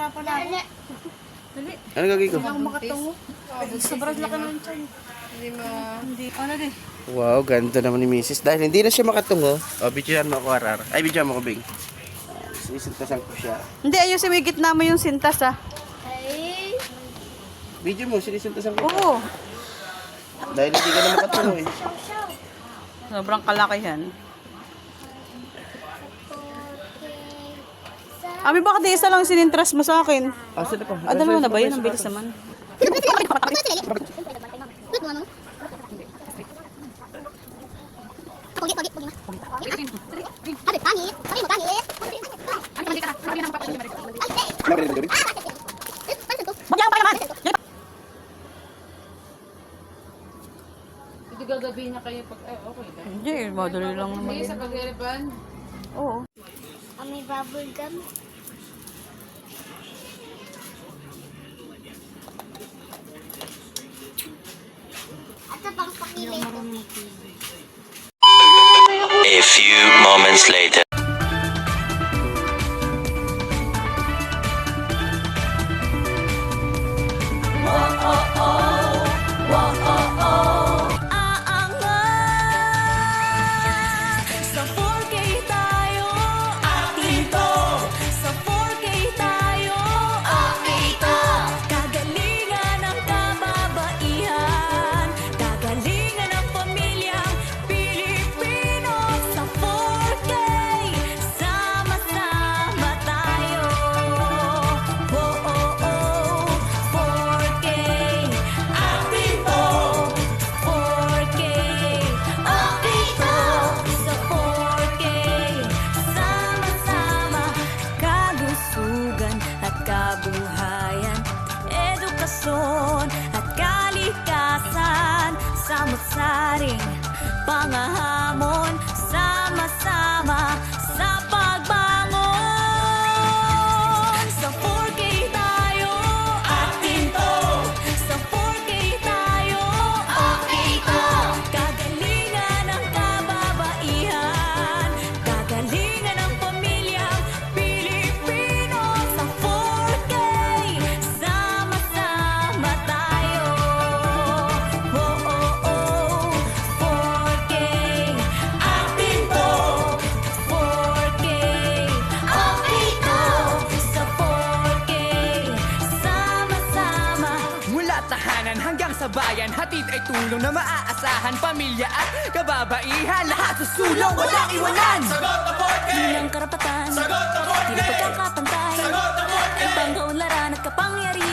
pala ako. Dali. Ano gagawin ko? Hindi ako makatungo. Sobrang laki ng tiyan. Hindi. Ano din? Wow, ganda naman ni Mrs. Dahil hindi na siya makatungo. O, videohan mo ako, Arar. Ay, videohan mo ko, Bing. Sisintasan ko siya. Hindi, ayusin mo yung gitna mo yung sintas ah. Video mo, sinisintasan ko. Oo. Dahil hindi ka na makatungo eh. Sobrang kalakihan. Ami, bakit di isa lang sinintras mo sa akin? Ah, saan na pa? Dalawa na ba yun? Ang bilis naman. Hindi gagabihin na kayo pag, okay lang. Hindi, madali lang naman Sige, yun. sa paglilipan. Oo. May bubble gum. At sa pang pakilay ko. A few moments later. Sa 4K tayo, atin to. Sa 4K tayo, atin to. Kagalingan ng kababaihan, kagalingan ng pamilyang Pilipino. Sa 4K, sama-sama tayo. Oh, oh, oh, 4K, atin to. 4K, atin to. Sa 4K, sama-sama, kalusugan at kabuhayan, edukasyon at kalikasan, samot-saring pangahamon, sama-sama sa pagbangon. Sa 4K tayo, atin to. Sa 4K tayo, atin to. Kagalingan ng kababaihan, kagalingan ng pamilyang Pilipino. Sa 4K, sama-sama tayo. Oh, oh, oh, 4K, atin to. 4K, atin to. Sa 4K, sama-sama. Mula tahanan hanggang sa bayan, hatid ay tulong na maaasahan. Pamilya at kababaihan, lahat sa sulong, walang iwanan. Sagot na 4K! Bilang karapatan, Sagot na 4K! di na pagkakapantay, Sagot na 4K! ibang kaunlaran at kapangyarihan.